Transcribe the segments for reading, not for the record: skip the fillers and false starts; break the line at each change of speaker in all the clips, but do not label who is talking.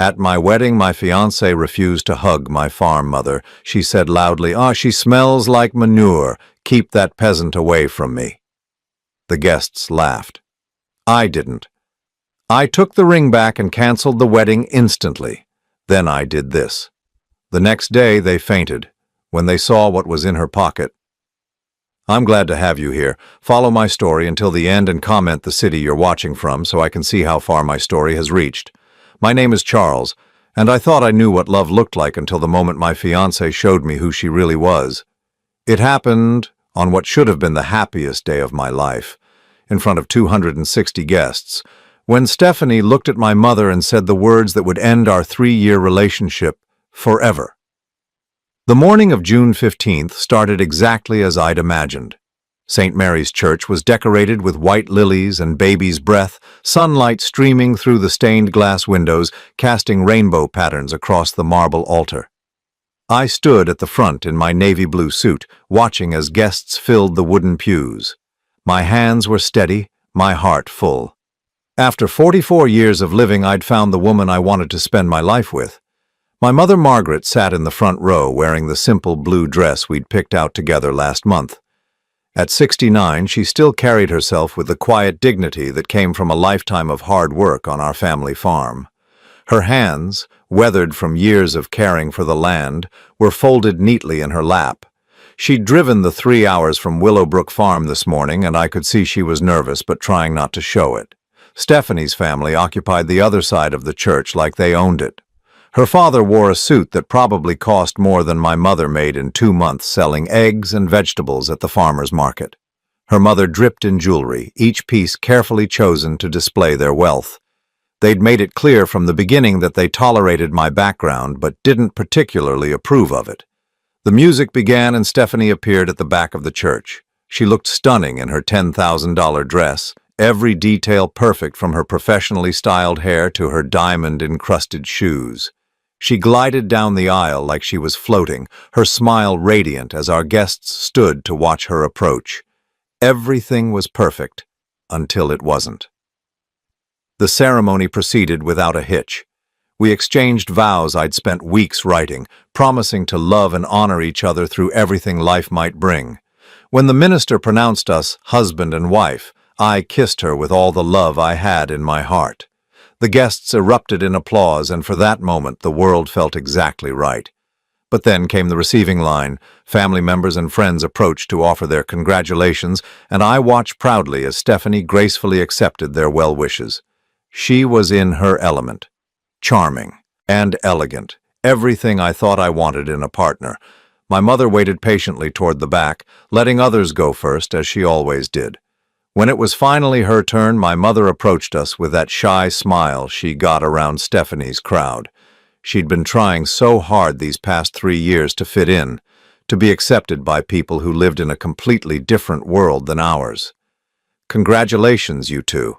At my wedding, my fiancée refused to hug my farm mother. She said loudly, "Ah, she smells like manure. Keep that peasant away from me." The guests laughed. I didn't. I took the ring back and canceled the wedding instantly. Then I did this. The next day, they fainted when they saw what was in her pocket. I'm glad to have you here. Follow my story until the end and comment the city you're watching from so I can see how far my story has reached. My name is Charles, and I thought I knew what love looked like until the moment my fiancée showed me who she really was. It happened on what should have been the happiest day of my life, in front of 260 guests, when Stephanie looked at my mother and said the words that would end our 3-year relationship forever. The morning of June 15th started exactly as I'd imagined. St. Mary's Church was decorated with white lilies and baby's breath, sunlight streaming through the stained glass windows, casting rainbow patterns across the marble altar. I stood at the front in my navy blue suit, watching as guests filled the wooden pews. My hands were steady, my heart full. After 44 years of living, I'd found the woman I wanted to spend my life with. My mother Margaret sat in the front row wearing the simple blue dress we'd picked out together last month. At 69, she still carried herself with the quiet dignity that came from a lifetime of hard work on our family farm. Her hands, weathered from years of caring for the land, were folded neatly in her lap. She'd driven the 3 hours from Willowbrook Farm this morning, and I could see she was nervous but trying not to show it. Stephanie's family occupied the other side of the church like they owned it. Her father wore a suit that probably cost more than my mother made in 2 months selling eggs and vegetables at the farmer's market. Her mother dripped in jewelry, each piece carefully chosen to display their wealth. They'd made it clear from the beginning that they tolerated my background but didn't particularly approve of it. The music began and Stephanie appeared at the back of the church. She looked stunning in her $10,000 dress, every detail perfect from her professionally styled hair to her diamond-encrusted shoes. She glided down the aisle like she was floating, her smile radiant as our guests stood to watch her approach. Everything was perfect, until it wasn't. The ceremony proceeded without a hitch. We exchanged vows I'd spent weeks writing, promising to love and honor each other through everything life might bring. When the minister pronounced us husband and wife, I kissed her with all the love I had in my heart. The guests erupted in applause, and for that moment the world felt exactly right. But then came the receiving line. Family members and friends approached to offer their congratulations, and I watched proudly as Stephanie gracefully accepted their well wishes. She was in her element. Charming and elegant. Everything I thought I wanted in a partner. My mother waited patiently toward the back, letting others go first, as she always did. When it was finally her turn, my mother approached us with that shy smile she got around Stephanie's crowd. She'd been trying so hard these past 3 years to fit in, to be accepted by people who lived in a completely different world than ours. "Congratulations, you two,"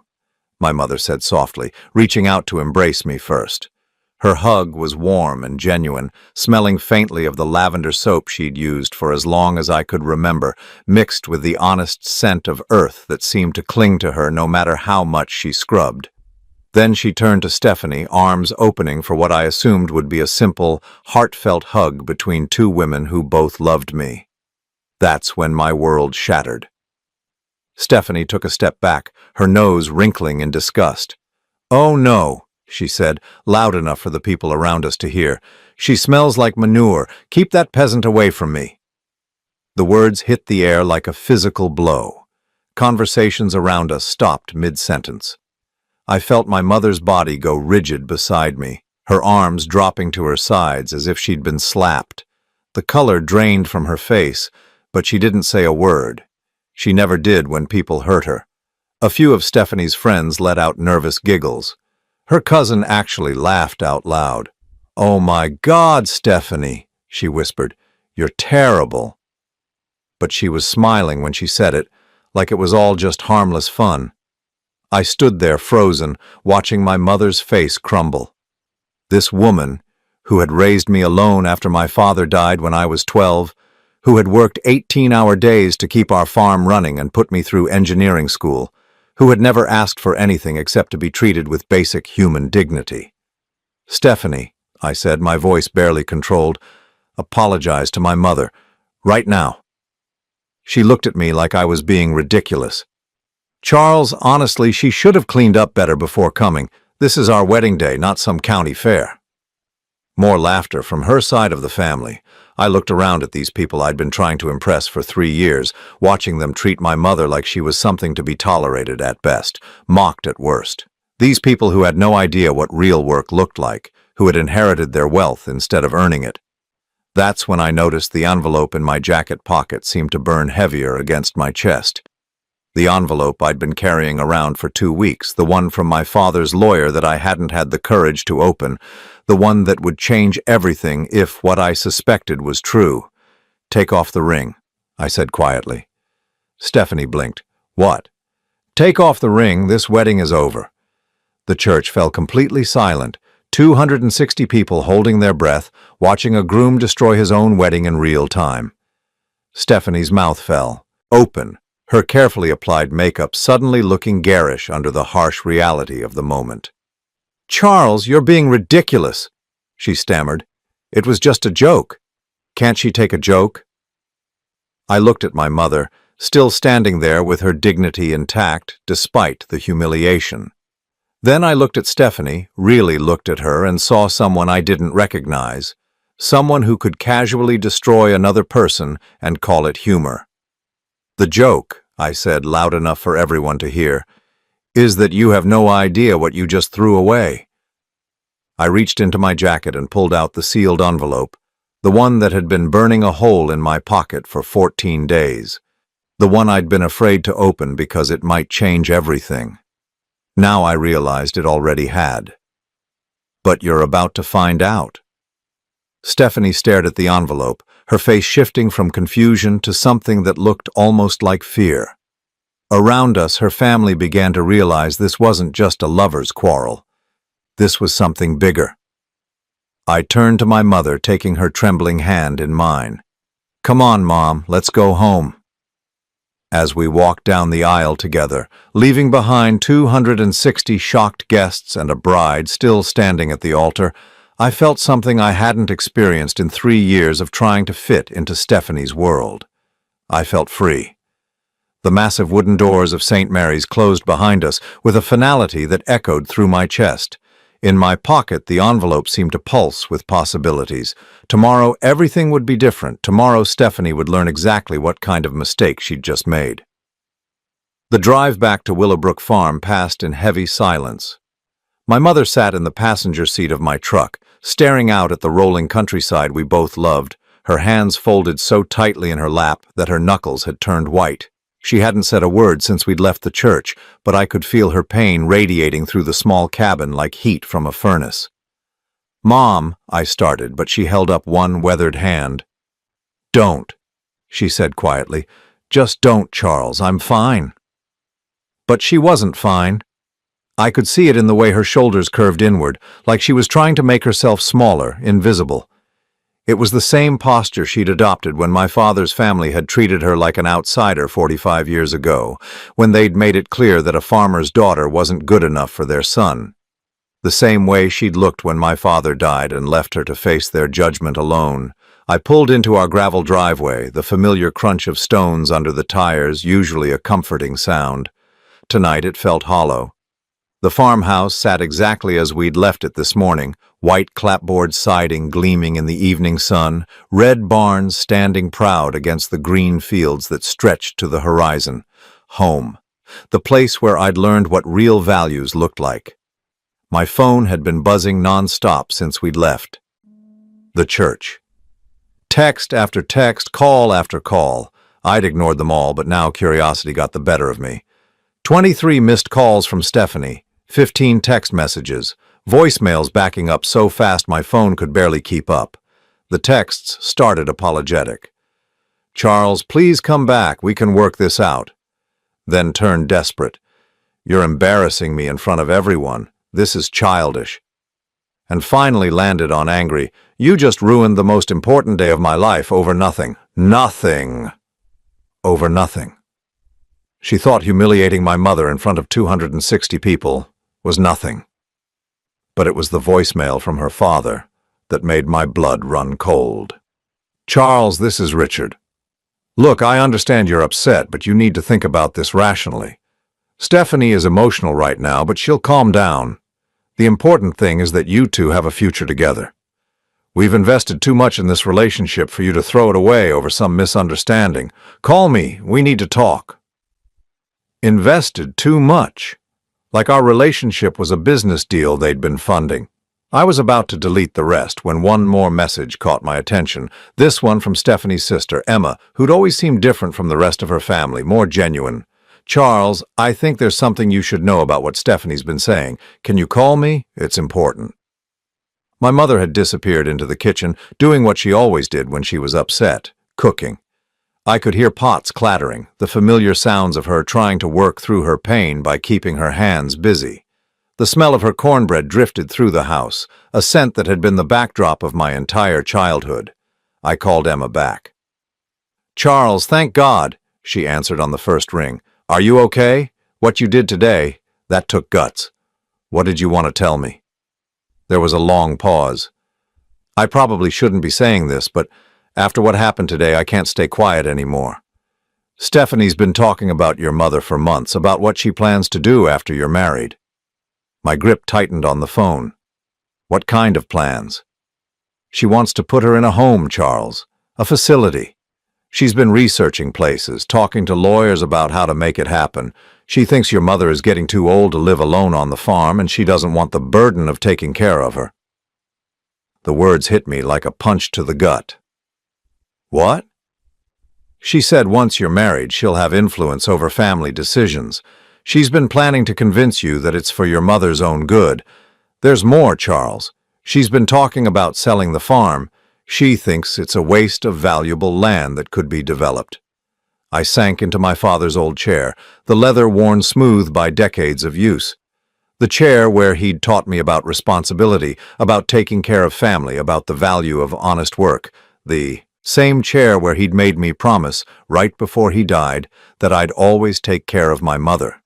my mother said softly, reaching out to embrace me first. Her hug was warm and genuine, smelling faintly of the lavender soap she'd used for as long as I could remember, mixed with the honest scent of earth that seemed to cling to her no matter how much she scrubbed. Then she turned to Stephanie, arms opening for what I assumed would be a simple, heartfelt hug between two women who both loved me. That's when my world shattered. Stephanie took a step back, her nose wrinkling in disgust. "Oh no," she said, loud enough for the people around us to hear. "She smells like manure. Keep that peasant away from me." The words hit the air like a physical blow. Conversations around us stopped mid-sentence. I felt my mother's body go rigid beside me, her arms dropping to her sides as if she'd been slapped. The color drained from her face, but she didn't say a word. She never did when people hurt her. A few of Stephanie's friends let out nervous giggles. Her cousin actually laughed out loud. "Oh my God, Stephanie," she whispered. "You're terrible." But she was smiling when she said it, like it was all just harmless fun. I stood there frozen, watching my mother's face crumble. This woman, who had raised me alone after my father died when I was 12, who had worked 18-hour days to keep our farm running and put me through engineering school, who had never asked for anything except to be treated with basic human dignity. "Stephanie," I said, my voice barely controlled, "apologize to my mother. Right now." She looked at me like I was being ridiculous. "Charles, honestly, she should have cleaned up better before coming. This is our wedding day, not some county fair." More laughter from her side of the family. I looked around at these people I'd been trying to impress for 3 years, watching them treat my mother like she was something to be tolerated at best, mocked at worst. These people who had no idea what real work looked like, who had inherited their wealth instead of earning it. That's when I noticed the envelope in my jacket pocket seemed to burn heavier against my chest. The envelope I'd been carrying around for 2 weeks, the one from my father's lawyer that I hadn't had the courage to open, the one that would change everything if what I suspected was true. "Take off the ring," I said quietly. Stephanie blinked. "What?" "Take off the ring, this wedding is over." The church fell completely silent, 260 people holding their breath, watching a groom destroy his own wedding in real time. Stephanie's mouth fell, open, her carefully applied makeup suddenly looking garish under the harsh reality of the moment. "Charles, you're being ridiculous," she stammered. "It was just a joke. Can't she take a joke?" I looked at my mother, still standing there with her dignity intact despite the humiliation. Then I looked at Stephanie, really looked at her, and saw someone I didn't recognize, someone who could casually destroy another person and call it humor. "The joke," I said loud enough for everyone to hear, "is that you have no idea what you just threw away." I reached into my jacket and pulled out the sealed envelope, the one that had been burning a hole in my pocket for 14 days, the one I'd been afraid to open because it might change everything. Now I realized it already had. "But you're about to find out." Stephanie stared at the envelope, her face shifting from confusion to something that looked almost like fear. Around us, her family began to realize this wasn't just a lover's quarrel. This was something bigger. I turned to my mother, taking her trembling hand in mine. "Come on, Mom, let's go home." As we walked down the aisle together, leaving behind 260 shocked guests and a bride still standing at the altar, I felt something I hadn't experienced in 3 years of trying to fit into Stephanie's world. I felt free. The massive wooden doors of St. Mary's closed behind us with a finality that echoed through my chest. In my pocket, the envelope seemed to pulse with possibilities. Tomorrow, everything would be different. Tomorrow, Stephanie would learn exactly what kind of mistake she'd just made. The drive back to Willowbrook Farm passed in heavy silence. My mother sat in the passenger seat of my truck, staring out at the rolling countryside we both loved, her hands folded so tightly in her lap that her knuckles had turned white. She hadn't said a word since we'd left the church, but I could feel her pain radiating through the small cabin like heat from a furnace. "Mom," I started, but she held up one weathered hand. "Don't," she said quietly. "Just don't, Charles. I'm fine." But she wasn't fine. I could see it in the way her shoulders curved inward, like she was trying to make herself smaller, invisible. It was the same posture she'd adopted when my father's family had treated her like an outsider 45 years ago, when they'd made it clear that a farmer's daughter wasn't good enough for their son. The same way she'd looked when my father died and left her to face their judgment alone. I pulled into our gravel driveway, the familiar crunch of stones under the tires, usually a comforting sound. Tonight it felt hollow. The farmhouse sat exactly as we'd left it this morning, white clapboard siding gleaming in the evening sun, red barns standing proud against the green fields that stretched to the horizon. Home. The place where I'd learned what real values looked like. My phone had been buzzing non-stop since we'd left. The church. Text after text, call after call. I'd ignored them all, but now curiosity got the better of me. 23 missed calls from Stephanie, 15 text messages, voicemails backing up so fast my phone could barely keep up. The texts started apologetic. "Charles, please come back, we can work this out." Then turned desperate. "You're embarrassing me in front of everyone. This is childish." And finally landed on angry. "You just ruined the most important day of my life over nothing." Nothing. Over nothing. She thought humiliating my mother in front of 260 people was nothing. but it was the voicemail from her father that made my blood run cold. "Charles, this is Richard. Look, I understand you're upset, but you need to think about this rationally. Stephanie is emotional right now, but she'll calm down. The important thing is that you two have a future together. We've invested too much in this relationship for you to throw it away over some misunderstanding. Call me. We need to talk." Invested too much? Like our relationship was a business deal they'd been funding. I was about to delete the rest when one more message caught my attention. This one from Stephanie's sister, Emma, who'd always seemed different from the rest of her family, more genuine. "Charles, I think there's something you should know about what Stephanie's been saying. Can you call me? It's important." My mother had disappeared into the kitchen, doing what she always did when she was upset, cooking. I could hear pots clattering, the familiar sounds of her trying to work through her pain by keeping her hands busy. The smell of her cornbread drifted through the house, a scent that had been the backdrop of my entire childhood. I called Emma back. "Charles, thank God," she answered on the first ring. "Are you okay? What you did today, that took guts. What did you want to tell me?" There was a long pause. I probably shouldn't be saying this, but after what happened today, I can't stay quiet anymore. Stephanie's been talking about your mother for months, about what she plans to do after you're married. My grip tightened on the phone. What kind of plans? She wants to put her in a home, Charles, a facility. She's been researching places, talking to lawyers about how to make it happen. She thinks your mother is getting too old to live alone on the farm, and she doesn't want the burden of taking care of her. The words hit me like a punch to the gut. What? She said once you're married, she'll have influence over family decisions. She's been planning to convince you that it's for your mother's own good. There's more, Charles. She's been talking about selling the farm. She thinks it's a waste of valuable land that could be developed. I sank into my father's old chair, the leather worn smooth by decades of use. The chair where he'd taught me about responsibility, about taking care of family, about the value of honest work. The same chair where he'd made me promise, right before he died, that I'd always take care of my mother.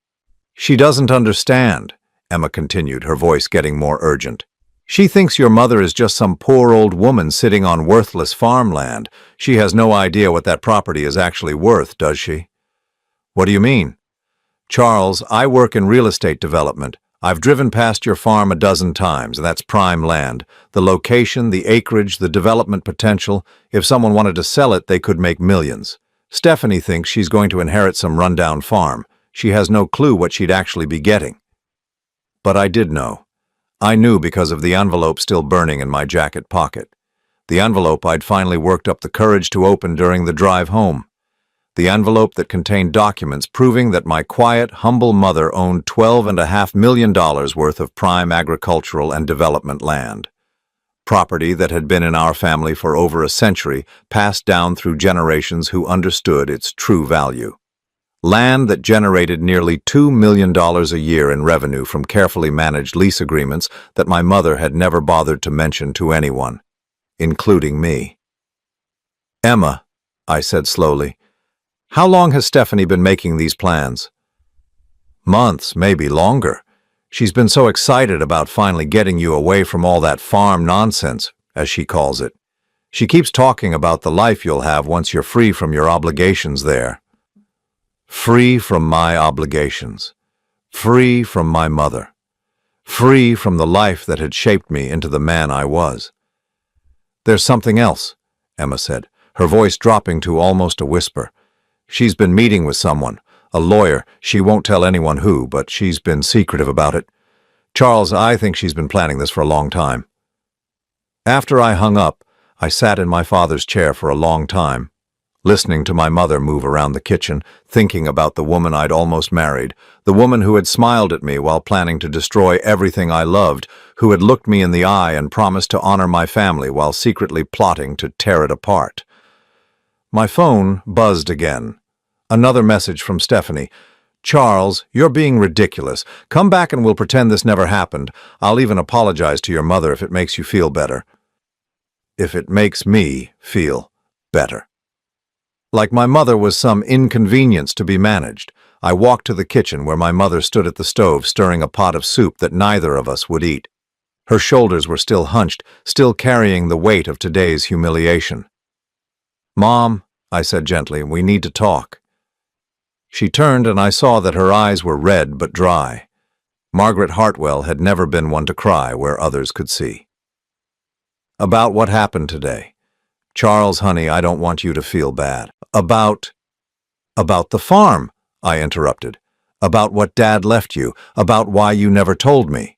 She doesn't understand, Emma continued, her voice getting more urgent. She thinks your mother is just some poor old woman sitting on worthless farmland. She has no idea what that property is actually worth, does she? What do you mean? Charles, I work in real estate development. I've driven past your farm a dozen times, and that's prime land. The location, the acreage, the development potential. If someone wanted to sell it, they could make millions. Stephanie thinks she's going to inherit some rundown farm. She has no clue what she'd actually be getting. But I did know. I knew because of the envelope still burning in my jacket pocket. The envelope I'd finally worked up the courage to open during the drive home. The envelope that contained documents proving that my quiet, humble mother owned $12.5 million worth of prime agricultural and development land. Property that had been in our family for over a century, passed down through generations who understood its true value. Land that generated nearly $2 million a year in revenue from carefully managed lease agreements that my mother had never bothered to mention to anyone, including me. Emma, I said slowly, how long has Stephanie been making these plans? Months, maybe longer. She's been so excited about finally getting you away from all that farm nonsense, as she calls it. She keeps talking about the life you'll have once you're free from your obligations there. Free from my obligations. Free from my mother. Free from the life that had shaped me into the man I was. There's something else, Emma said, her voice dropping to almost a whisper. She's been meeting with someone, a lawyer. She won't tell anyone who, but she's been secretive about it. Charles, I think she's been planning this for a long time. After I hung up, I sat in my father's chair for a long time, listening to my mother move around the kitchen, thinking about the woman I'd almost married, the woman who had smiled at me while planning to destroy everything I loved, who had looked me in the eye and promised to honor my family while secretly plotting to tear it apart. My phone buzzed again. Another message from Stephanie. Charles, you're being ridiculous. Come back and we'll pretend this never happened. I'll even apologize to your mother if it makes you feel better. If it makes me feel better. Like my mother was some inconvenience to be managed, I walked to the kitchen where my mother stood at the stove stirring a pot of soup that neither of us would eat. Her shoulders were still hunched, still carrying the weight of today's humiliation. "Mom," I said gently, "we need to talk." She turned and I saw that her eyes were red but dry. Margaret Hartwell had never been one to cry where others could see. "About what happened today. Charles, honey, I don't want you to feel bad. About the farm," I interrupted. "About what Dad left you, about why you never told me."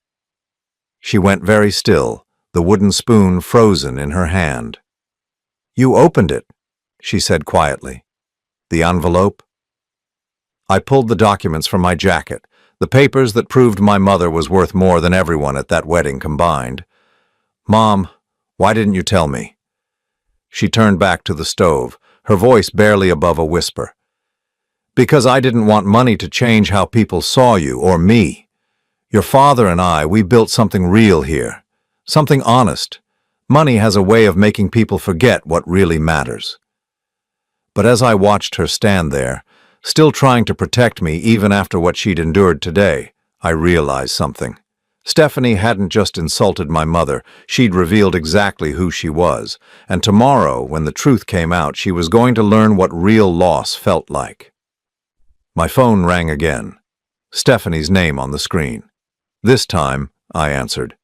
She went very still, the wooden spoon frozen in her hand. "You opened it," she said quietly. "The envelope?" I pulled the documents from my jacket, the papers that proved my mother was worth more than everyone at that wedding combined. "Mom, why didn't you tell me?" She turned back to the stove, her voice barely above a whisper. "Because I didn't want money to change how people saw you or me. Your father and I, we built something real here, something honest. Money has a way of making people forget what really matters." But as I watched her stand there, still trying to protect me even after what she'd endured today, I realized something. Stephanie hadn't just insulted my mother, she'd revealed exactly who she was, and tomorrow, when the truth came out, she was going to learn what real loss felt like. My phone rang again. Stephanie's name on the screen. This time, I answered.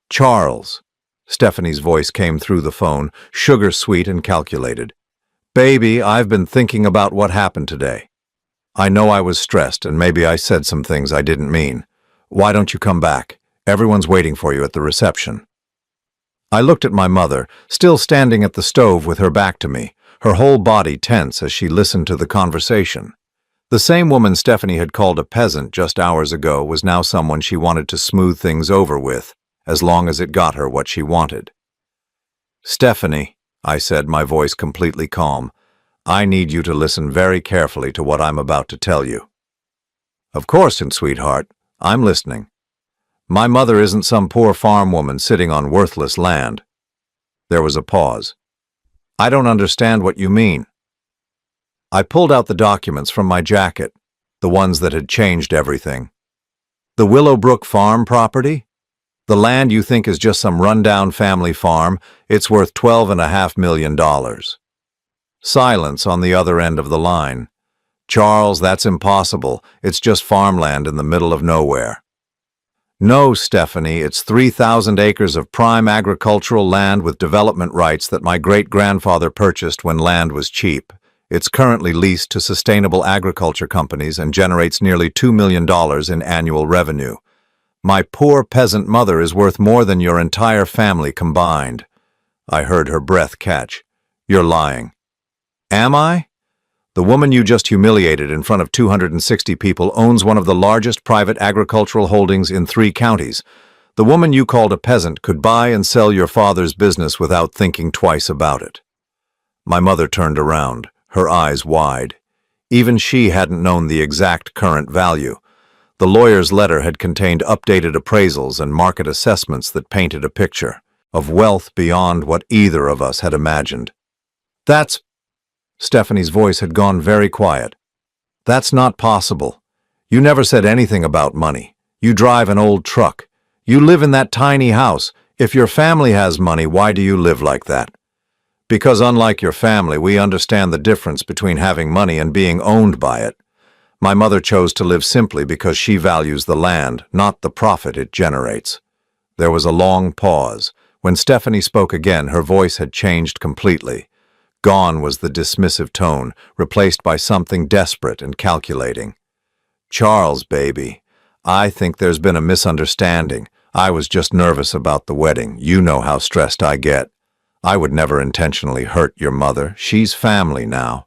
"Charles." Stephanie's voice came through the phone, sugar-sweet and calculated. "Baby, I've been thinking about what happened today. I know I was stressed and maybe I said some things I didn't mean. Why don't you come back? Everyone's waiting for you at the reception." I looked at my mother, still standing at the stove with her back to me, her whole body tense as she listened to the conversation. The same woman Stephanie had called a peasant just hours ago was now someone she wanted to smooth things over with, as long as it got her what she wanted. "Stephanie," I said, my voice completely calm, "I need you to listen very carefully to what I'm about to tell you." "Of course, sweetheart, I'm listening." "My mother isn't some poor farm woman sitting on worthless land." There was a pause. "I don't understand what you mean." I pulled out the documents from my jacket, the ones that had changed everything. "The Willowbrook farm property? The land you think is just some rundown family farm, it's worth $12.5 million. Silence on the other end of the line. "Charles, that's impossible. It's just farmland in the middle of nowhere." "No, Stephanie, it's 3,000 acres of prime agricultural land with development rights that my great-grandfather purchased when land was cheap. It's currently leased to sustainable agriculture companies and generates nearly $2 million in annual revenue. My poor peasant mother is worth more than your entire family combined." I heard her breath catch. "You're lying." "Am I?" "The woman you just humiliated in front of 260 people owns one of the largest private agricultural holdings in 3 counties. The woman you called a peasant could buy and sell your father's business without thinking twice about it." My mother turned around, her eyes wide. Even she hadn't known the exact current value. The lawyer's letter had contained updated appraisals and market assessments that painted a picture of wealth beyond what either of us had imagined. "That's..." Stephanie's voice had gone very quiet. "That's not possible. You never said anything about money. You drive an old truck. You live in that tiny house. If your family has money, why do you live like that?" "Because unlike your family, we understand the difference between having money and being owned by it. My mother chose to live simply because she values the land, not the profit it generates." There was a long pause. When Stephanie spoke again, her voice had changed completely. Gone was the dismissive tone, replaced by something desperate and calculating. "Charles, baby, I think there's been a misunderstanding. I was just nervous about the wedding. You know how stressed I get. I would never intentionally hurt your mother. She's family now."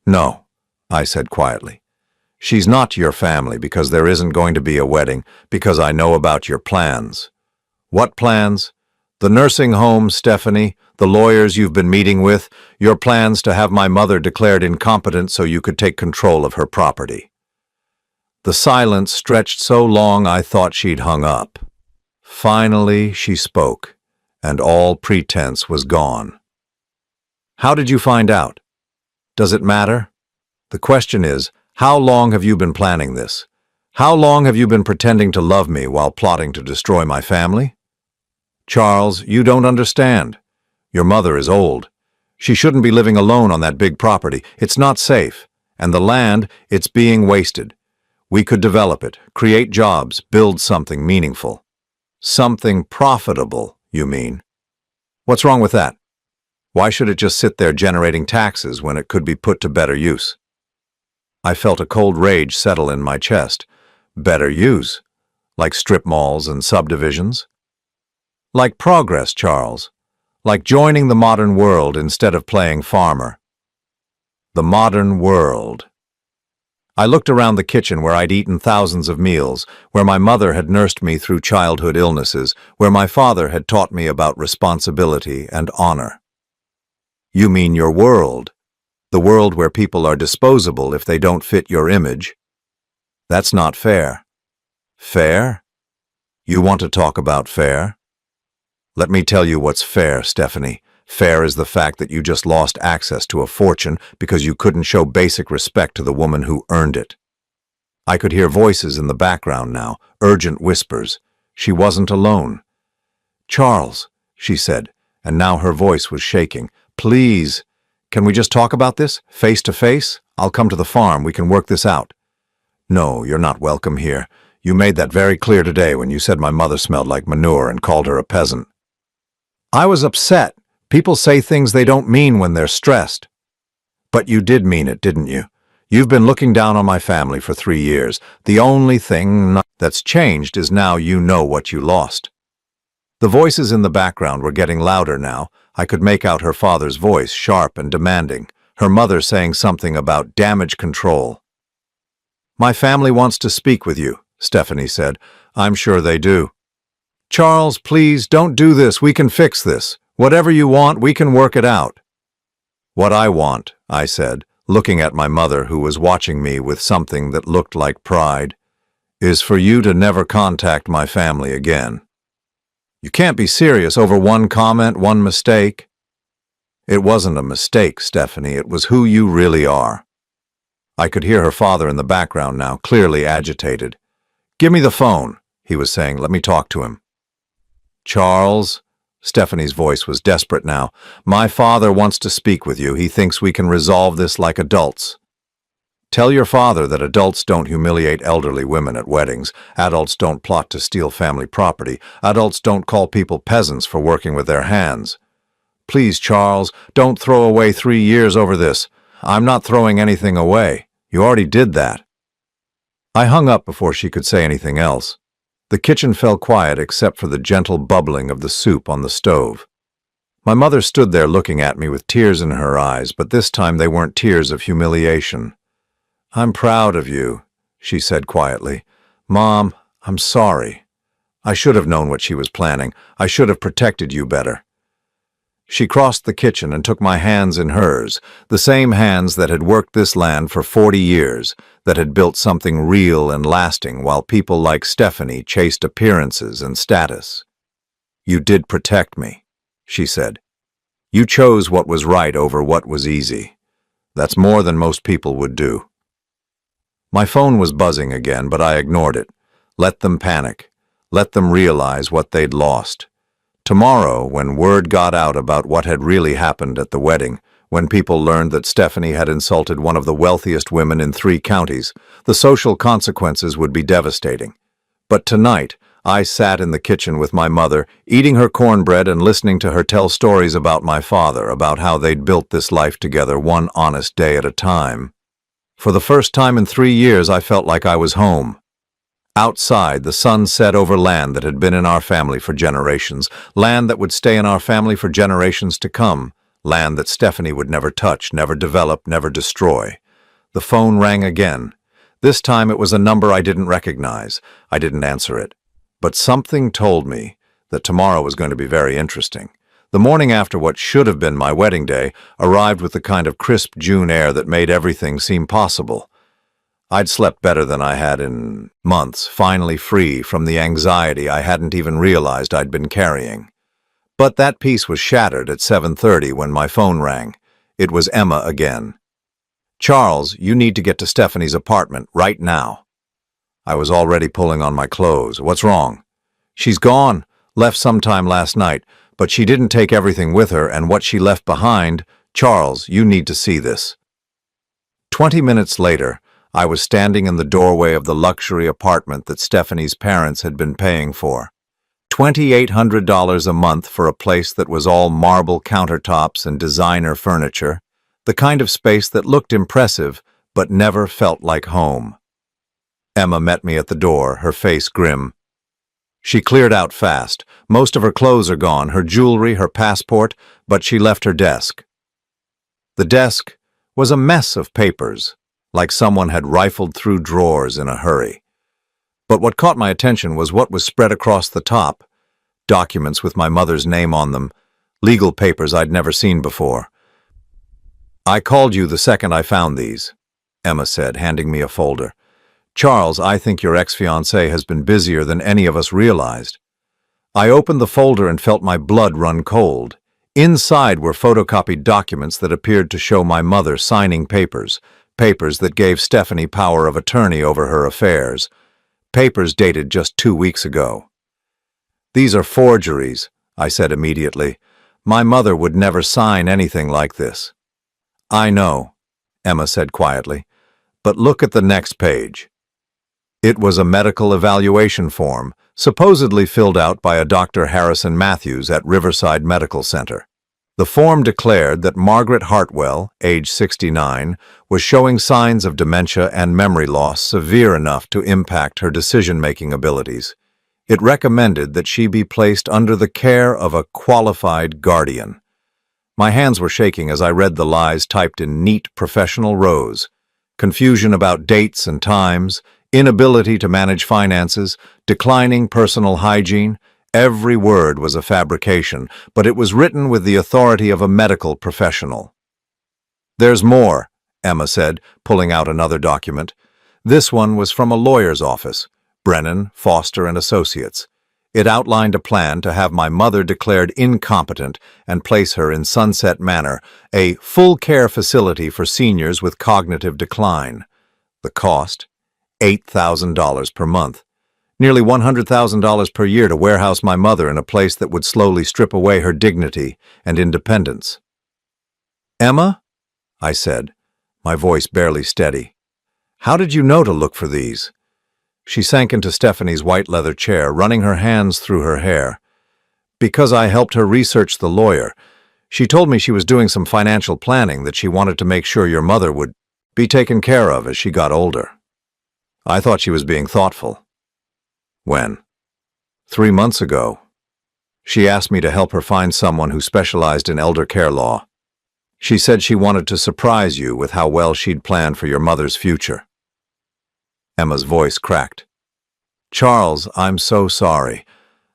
"No," I said quietly. "She's not your family because there isn't going to be a wedding, because I know about your plans." "What plans?" "The nursing home, Stephanie, the lawyers you've been meeting with, your plans to have my mother declared incompetent so you could take control of her property." The silence stretched so long I thought she'd hung up. Finally, she spoke, and all pretense was gone. "How did you find out? Does it matter? The question is, how long have you been planning this? How long have you been pretending to love me while plotting to destroy my family?" Charles, you don't understand. Your mother is old. She shouldn't be living alone on that big property. It's not safe. And the land, it's being wasted. We could develop it, create jobs, build something meaningful. Something profitable, you mean? What's wrong with that? Why should it just sit there generating taxes when it could be put to better use? I felt a cold rage settle in my chest. Better use? Like strip malls and subdivisions? Like progress, Charles. Like joining the modern world instead of playing farmer. The modern world. I looked around the kitchen where I'd eaten thousands of meals, where my mother had nursed me through childhood illnesses, where my father had taught me about responsibility and honor. You mean your world? The world where people are disposable if they don't fit your image? That's not fair. Fair? You want to talk about fair? Let me tell you what's fair, Stephanie. Fair is the fact that you just lost access to a fortune because you couldn't show basic respect to the woman who earned it. I could hear voices in the background now, urgent whispers. She wasn't alone. Charles, she said, and now her voice was shaking. Please, can we just talk about this, face to face? I'll come to the farm, we can work this out. No, you're not welcome here. You made that very clear today when you said my mother smelled like manure and called her a peasant. I was upset. People say things they don't mean when they're stressed. But you did mean it, didn't you? You've been looking down on my family for 3 years. The only thing that's changed is now you know what you lost. The voices in the background were getting louder now. I could make out her father's voice, sharp and demanding. Her mother saying something about damage control. My family wants to speak with you, Stephanie said. I'm sure they do. Charles, please, don't do this. We can fix this. Whatever you want, we can work it out. What I want, I said, looking at my mother who was watching me with something that looked like pride, is for you to never contact my family again. You can't be serious over one comment, one mistake. It wasn't a mistake, Stephanie. It was who you really are. I could hear her father in the background now, clearly agitated. Give me the phone, he was saying. Let me talk to him. Charles, Stephanie's voice was desperate now. My father wants to speak with you. He thinks we can resolve this like adults. Tell your father that adults don't humiliate elderly women at weddings. Adults don't plot to steal family property. Adults don't call people peasants for working with their hands. Please, Charles, don't throw away 3 years over this. I'm not throwing anything away. You already did that. I hung up before she could say anything else. The kitchen fell quiet except for the gentle bubbling of the soup on the stove. My mother stood there looking at me with tears in her eyes, but this time they weren't tears of humiliation. I'm proud of you, she said quietly. Mom, I'm sorry. I should have known what she was planning. I should have protected you better. She crossed the kitchen and took my hands in hers, the same hands that had worked this land for 40 years, that had built something real and lasting while people like Stephanie chased appearances and status. You did protect me, she said. You chose what was right over what was easy. That's more than most people would do. My phone was buzzing again, but I ignored it. Let them panic. Let them realize what they'd lost. Tomorrow, when word got out about what had really happened at the wedding, when people learned that Stephanie had insulted one of the wealthiest women in 3 counties, the social consequences would be devastating. But tonight, I sat in the kitchen with my mother, eating her cornbread and listening to her tell stories about my father, about how they'd built this life together one honest day at a time. For the first time in 3 years, I felt like I was home. Outside, the sun set over land that had been in our family for generations, land that would stay in our family for generations to come, land that Stephanie would never touch, never develop, never destroy. The phone rang again. This time it was a number I didn't recognize. I didn't answer it. But something told me that tomorrow was going to be very interesting. The morning after what should have been my wedding day arrived with the kind of crisp June air that made everything seem possible. I'd slept better than I had in months, finally free from the anxiety I hadn't even realized I'd been carrying. But that peace was shattered at 7:30 when my phone rang. It was Emma again. Charles, you need to get to Stephanie's apartment right now. I was already pulling on my clothes. What's wrong? She's gone. Left sometime last night, but she didn't take everything with her, and what she left behind, Charles, you need to see this." 20 minutes later, I was standing in the doorway of the luxury apartment that Stephanie's parents had been paying for. $2,800 a month for a place that was all marble countertops and designer furniture, the kind of space that looked impressive but never felt like home. Emma met me at the door, her face grim. She cleared out fast. Most of her clothes are gone, her jewelry, her passport, but she left her desk. The desk was a mess of papers, like someone had rifled through drawers in a hurry. But what caught my attention was what was spread across the top. Documents with my mother's name on them, legal papers I'd never seen before. "I called you the second I found these," Emma said, handing me a folder. "Charles, I think your ex-fiancée has been busier than any of us realized." I opened the folder and felt my blood run cold. Inside were photocopied documents that appeared to show my mother signing papers that gave Stephanie power of attorney over her affairs, papers dated just 2 weeks ago. "These are forgeries," I said immediately. "My mother would never sign anything like this." "I know," Emma said quietly, "but look at the next page." It was a medical evaluation form, supposedly filled out by a Dr. Harrison Matthews at Riverside Medical Center. The form declared that Margaret Hartwell, age 69, was showing signs of dementia and memory loss severe enough to impact her decision-making abilities. It recommended that she be placed under the care of a qualified guardian. My hands were shaking as I read the lies typed in neat professional rows. Confusion about dates and times, inability to manage finances, declining personal hygiene. Every word was a fabrication, but it was written with the authority of a medical professional. "There's more," Emma said, pulling out another document. This one was from a lawyer's office, Brennan, Foster and Associates. It outlined a plan to have my mother declared incompetent and place her in Sunset Manor, a full-care facility for seniors with cognitive decline. The cost? $8,000 per month. Nearly $100,000 per year to warehouse my mother in a place that would slowly strip away her dignity and independence. "Emma?" I said, my voice barely steady. "How did you know to look for these?" She sank into Stephanie's white leather chair, running her hands through her hair. "Because I helped her research the lawyer. She told me she was doing some financial planning that she wanted to make sure your mother would be taken care of as she got older. I thought she was being thoughtful." "When?" 3 months ago. She asked me to help her find someone who specialized in elder care law. She said she wanted to surprise you with how well she'd planned for your mother's future." Emma's voice cracked. "Charles, I'm so sorry.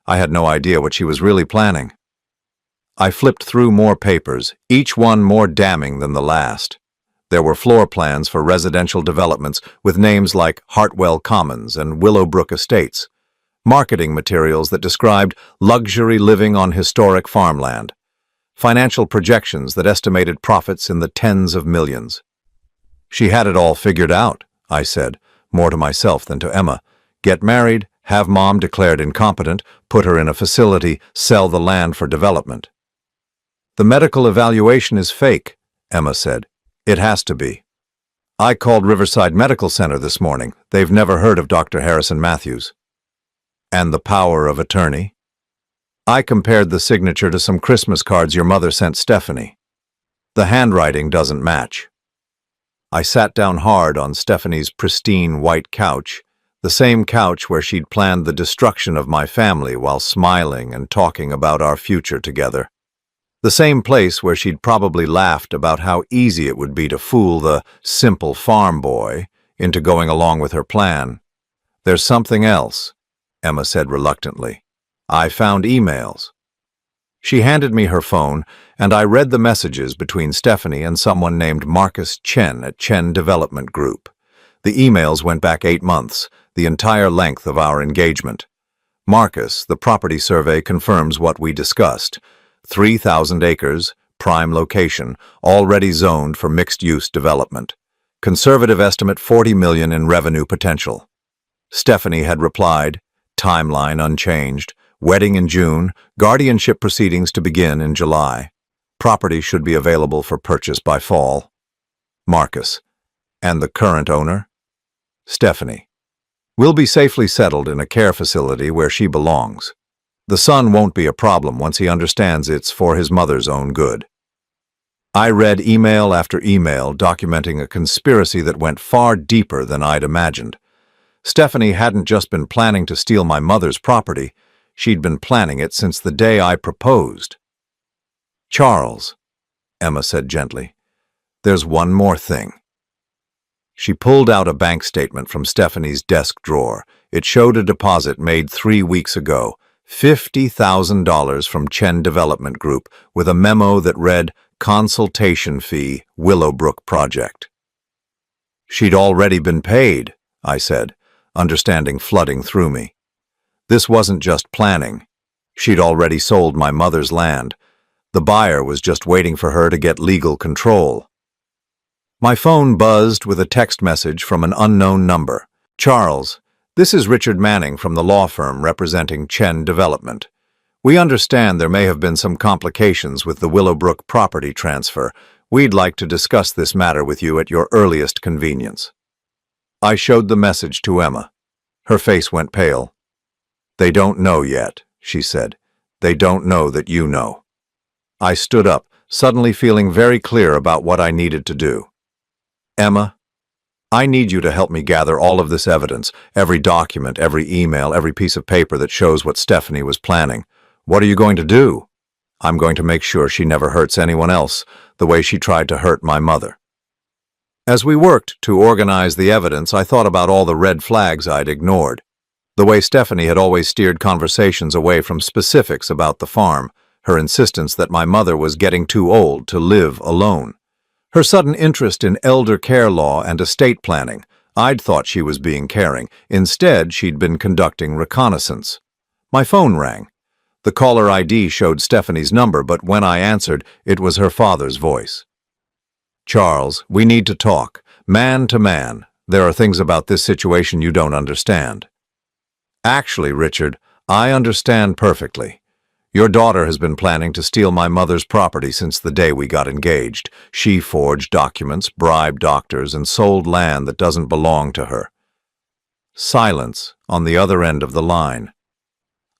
I had no idea what she was really planning." I flipped through more papers, each one more damning than the last. There were floor plans for residential developments with names like Hartwell Commons and Willowbrook Estates, marketing materials that described luxury living on historic farmland, financial projections that estimated profits in the tens of millions. "She had it all figured out," I said, more to myself than to Emma. "Get married, have mom declared incompetent, put her in a facility, sell the land for development." "The medical evaluation is fake," Emma said. "It has to be. I called Riverside Medical Center this morning. They've never heard of Dr. Harrison Matthews." "And the power of attorney?" "I compared the signature to some Christmas cards your mother sent Stephanie. The handwriting doesn't match." I sat down hard on Stephanie's pristine white couch, the same couch where she'd planned the destruction of my family while smiling and talking about our future together. The same place where she'd probably laughed about how easy it would be to fool the simple farm boy into going along with her plan. "There's something else," Emma said reluctantly. "I found emails." She handed me her phone, and I read the messages between Stephanie and someone named Marcus Chen at Chen Development Group. The emails went back 8 months, the entire length of our engagement. "Marcus, the property survey confirms what we discussed. 3,000 acres, prime location, already zoned for mixed-use development. Conservative estimate $40 million in revenue potential." Stephanie had replied, timeline unchanged, Wedding in June, guardianship proceedings to begin in July. Property should be available for purchase by fall. Marcus. And the current owner? Stephanie. Will be safely settled in a care facility where she belongs. The son won't be a problem once he understands it's for his mother's own good. I read email after email documenting a conspiracy that went far deeper than I'd imagined. Stephanie hadn't just been planning to steal my mother's property, she'd been planning it since the day I proposed. Charles, Emma said gently, there's one more thing. She pulled out a bank statement from Stephanie's desk drawer. It showed a deposit made 3 weeks ago, $50,000 from Chen Development Group, with a memo that read, Consultation Fee, Willowbrook Project. She'd already been paid, I said, understanding flooding through me. This wasn't just planning. She'd already sold my mother's land. The buyer was just waiting for her to get legal control. My phone buzzed with a text message from an unknown number. Charles, this is Richard Manning from the law firm representing Chen Development. We understand there may have been some complications with the Willowbrook property transfer. We'd like to discuss this matter with you at your earliest convenience. I showed the message to Emma. Her face went pale. They don't know yet, she said. They don't know that you know. I stood up, suddenly feeling very clear about what I needed to do. Emma, I need you to help me gather all of this evidence, every document, every email, every piece of paper that shows what Stephanie was planning. What are you going to do? I'm going to make sure she never hurts anyone else, the way she tried to hurt my mother. As we worked to organize the evidence, I thought about all the red flags I'd ignored. The way Stephanie had always steered conversations away from specifics about the farm, her insistence that my mother was getting too old to live alone. Her sudden interest in elder care law and estate planning. I'd thought she was being caring. Instead, she'd been conducting reconnaissance. My phone rang. The caller ID showed Stephanie's number, but when I answered, it was her father's voice. Charles, we need to talk. Man to man. There are things about this situation you don't understand. Actually, Richard, I understand perfectly. Your daughter has been planning to steal my mother's property since the day we got engaged. She forged documents, bribed doctors, and sold land that doesn't belong to her. Silence on the other end of the line.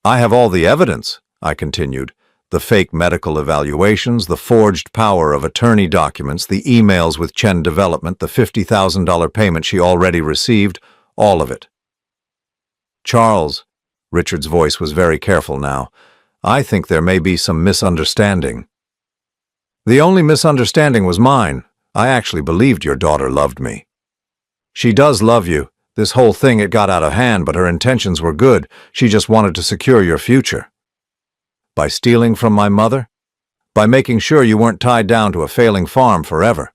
I have all the evidence, I continued. The fake medical evaluations, the forged power of attorney documents, the emails with Chen Development, the $50,000 payment she already received, all of it. Charles, Richard's voice was very careful now, I think there may be some misunderstanding. The only misunderstanding was mine. I actually believed your daughter loved me. She does love you. This whole thing, it got out of hand, but her intentions were good. She just wanted to secure your future. By stealing from my mother? By making sure you weren't tied down to a failing farm forever.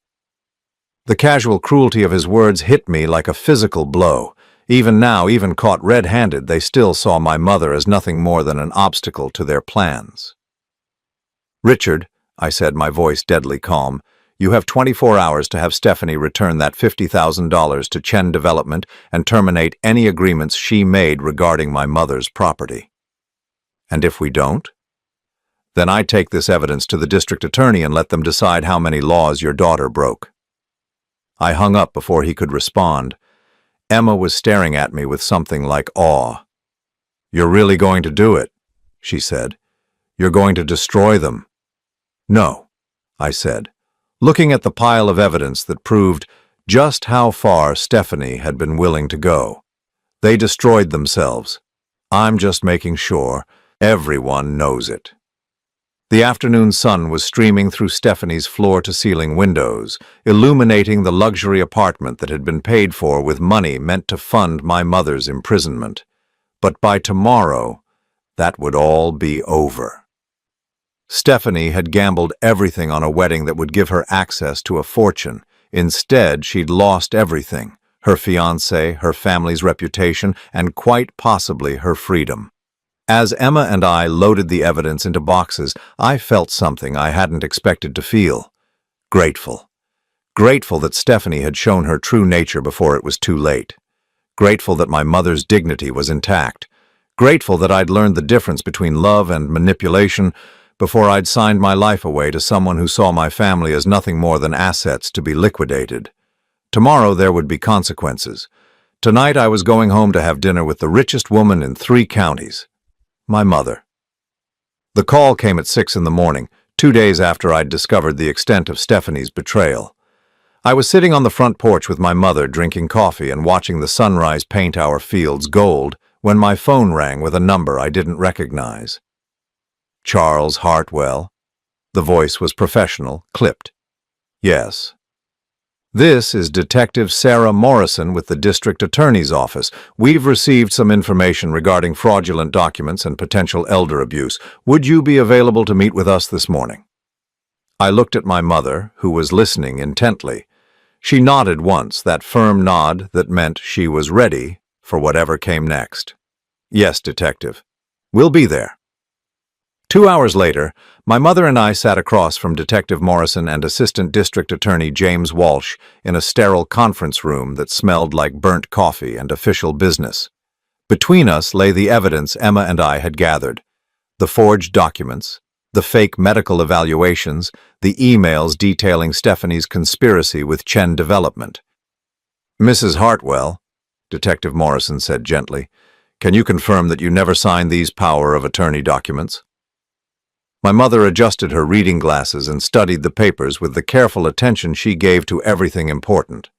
The casual cruelty of his words hit me like a physical blow. Even now, even caught red-handed, they still saw my mother as nothing more than an obstacle to their plans. Richard, I said, my voice deadly calm, you have 24 hours to have Stephanie return that $50,000 to Chen Development and terminate any agreements she made regarding my mother's property. And if we don't? Then I take this evidence to the district attorney and let them decide how many laws your daughter broke. I hung up before he could respond. Emma was staring at me with something like awe. You're really going to do it, she said. You're going to destroy them. No, I said, looking at the pile of evidence that proved just how far Stephanie had been willing to go. They destroyed themselves. I'm just making sure everyone knows it. The afternoon sun was streaming through Stephanie's floor-to-ceiling windows, illuminating the luxury apartment that had been paid for with money meant to fund my mother's imprisonment. But by tomorrow, that would all be over. Stephanie had gambled everything on a wedding that would give her access to a fortune. Instead, she'd lost everything, her fiancé, her family's reputation, and quite possibly her freedom. As Emma and I loaded the evidence into boxes, I felt something I hadn't expected to feel. Grateful. Grateful that Stephanie had shown her true nature before it was too late. Grateful that my mother's dignity was intact. grateful that I'd learned the difference between love and manipulation before I'd signed my life away to someone who saw my family as nothing more than assets to be liquidated. Tomorrow there would be consequences. Tonight I was going home to have dinner with the richest woman in 3 counties, my mother. The call came at 6 in the morning, 2 days after I'd discovered the extent of Stephanie's betrayal. I was sitting on the front porch with my mother drinking coffee and watching the sunrise paint our fields gold when my phone rang with a number I didn't recognize. Charles Hartwell. The voice was professional, clipped. Yes. This is Detective Sarah Morrison with the District Attorney's Office. We've received some information regarding fraudulent documents and potential elder abuse. Would you be available to meet with us this morning? I looked at my mother, who was listening intently. She nodded once, that firm nod that meant she was ready for whatever came next. Yes, Detective. We'll be there. 2 hours later, my mother and I sat across from Detective Morrison and Assistant District Attorney James Walsh in a sterile conference room that smelled like burnt coffee and official business. Between us lay the evidence Emma and I had gathered: the forged documents, the fake medical evaluations, the emails detailing Stephanie's conspiracy with Chen Development. Mrs. Hartwell, Detective Morrison said gently, can you confirm that you never signed these power of attorney documents? My mother adjusted her reading glasses and studied the papers with the careful attention she gave to everything important.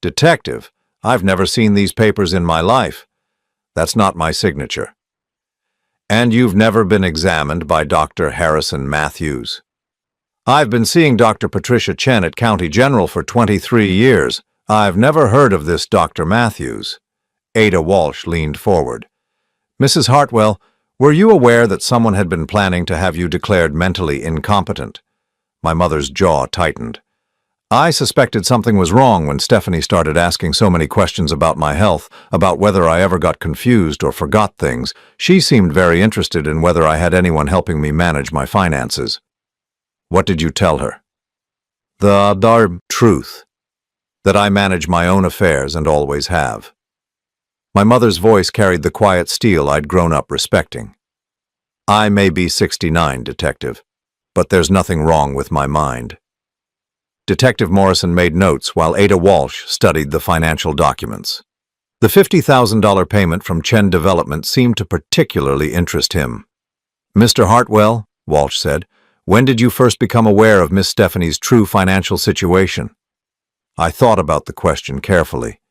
Detective, I've never seen these papers in my life. That's not my signature. And you've never been examined by Dr. Harrison Matthews? I've been seeing Dr. Patricia Chen at County General for 23 years. I've never heard of this Dr. Matthews. Ada Walsh leaned forward. Mrs. Hartwell, were you aware that someone had been planning to have you declared mentally incompetent? My mother's jaw tightened. I suspected something was wrong when Stephanie started asking so many questions about my health, about whether I ever got confused or forgot things. She seemed very interested in whether I had anyone helping me manage my finances. What did you tell her? The darn truth. That I manage my own affairs and always have. My mother's voice carried the quiet steel I'd grown up respecting. I may be 69, Detective, but there's nothing wrong with my mind. Detective Morrison made notes while Ada Walsh studied the financial documents. The $50,000 payment from Chen Development seemed to particularly interest him. Mr. Hartwell, Walsh said, when did you first become aware of Miss Stephanie's true financial situation? I thought about the question carefully.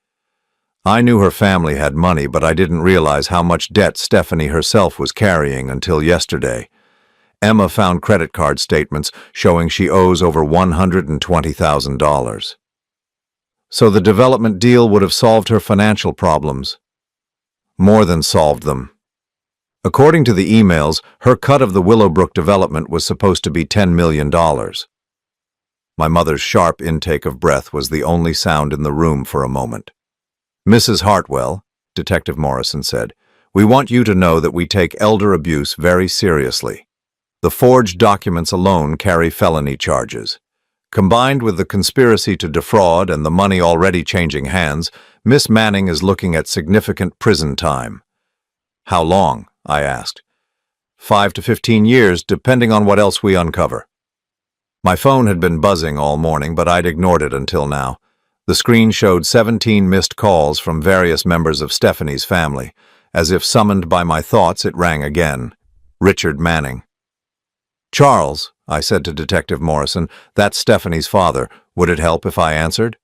I knew her family had money, but I didn't realize how much debt Stephanie herself was carrying until yesterday. Emma found credit card statements showing she owes over $120,000. So the development deal would have solved her financial problems. More than solved them. According to the emails, her cut of the Willowbrook development was supposed to be $10 million. My mother's sharp intake of breath was the only sound in the room for a moment. Mrs. Hartwell, Detective Morrison said, we want you to know that we take elder abuse very seriously. The forged documents alone carry felony charges. Combined with the conspiracy to defraud and the money already changing hands, Miss Manning is looking at significant prison time. How long? I asked. 5 to 15 years, depending on what else we uncover. My phone had been buzzing all morning, but I'd ignored it until now. The screen showed 17 missed calls from various members of Stephanie's family. As if summoned by my thoughts, it rang again. Richard Manning. Charles, I said to Detective Morrison, that's Stephanie's father. Would it help if I answered?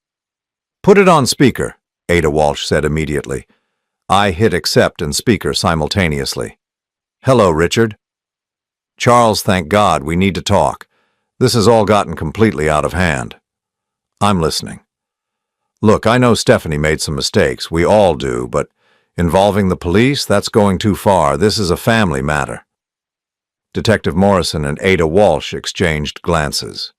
Put it on speaker, Ada Walsh said immediately. I hit accept and speaker simultaneously. Hello, Richard. Charles, thank God, we need to talk. This has all gotten completely out of hand. I'm listening. Look, I know Stephanie made some mistakes. We all do, but involving the police, that's going too far. This is a family matter. Detective Morrison and Ada Walsh exchanged glances.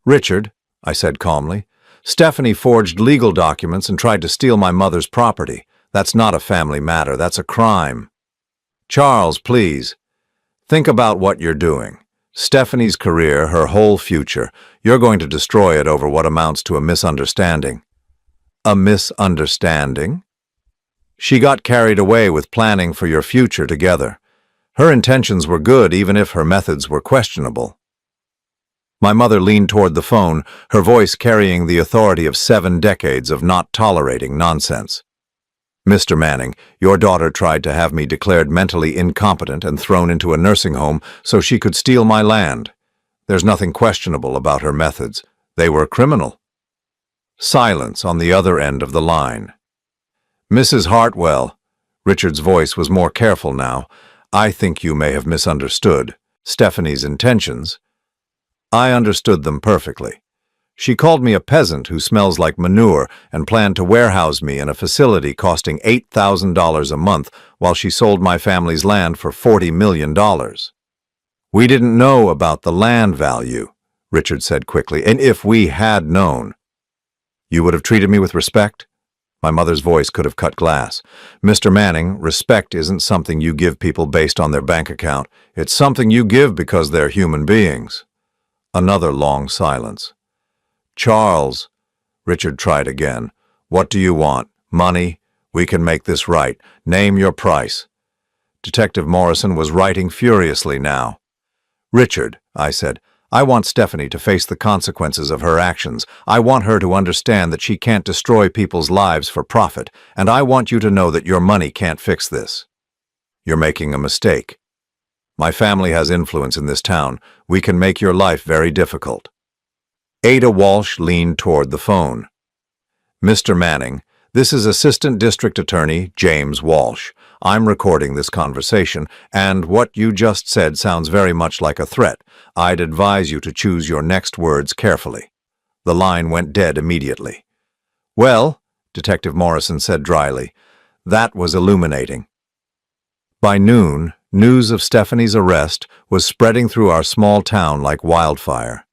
Richard, I said calmly, Stephanie forged legal documents and tried to steal my mother's property. That's not a family matter. That's a crime. Charles, please. Think about what you're doing. Stephanie's career, her whole future. You're going to destroy it over what amounts to a misunderstanding. A misunderstanding? She got carried away with planning for your future together. Her intentions were good even if her methods were questionable. My mother leaned toward the phone, her voice carrying the authority of 7 decades of not tolerating nonsense. Mr. Manning, your daughter tried to have me declared mentally incompetent and thrown into a nursing home so she could steal my land. There's nothing questionable about her methods. They were criminal. Silence on the other end of the line. Mrs. Hartwell, Richard's voice was more careful now, I think you may have misunderstood Stephanie's intentions. I understood them perfectly. She called me a peasant who smells like manure and planned to warehouse me in a facility costing $8,000 a month while she sold my family's land for $40 million. We didn't know about the land value, Richard said quickly, and if we had known, you would have treated me with respect? My mother's voice could have cut glass. Mr. Manning, respect isn't something you give people based on their bank account. It's something you give because they're human beings. Another long silence. Charles, Richard tried again. What do you want? Money? We can make this right. Name your price. Detective Morrison was writing furiously now. Richard, I said, I want Stephanie to face the consequences of her actions. I want her to understand that she can't destroy people's lives for profit, and I want you to know that your money can't fix this. You're making a mistake. My family has influence in this town. We can make your life very difficult. Ada Walsh leaned toward the phone. Mr. Manning, this is Assistant District Attorney James Walsh. I'm recording this conversation, and what you just said sounds very much like a threat. I'd advise you to choose your next words carefully. The line went dead immediately. Well, Detective Morrison said dryly, that was illuminating. By noon, news of Stephanie's arrest was spreading through our small town like wildfire.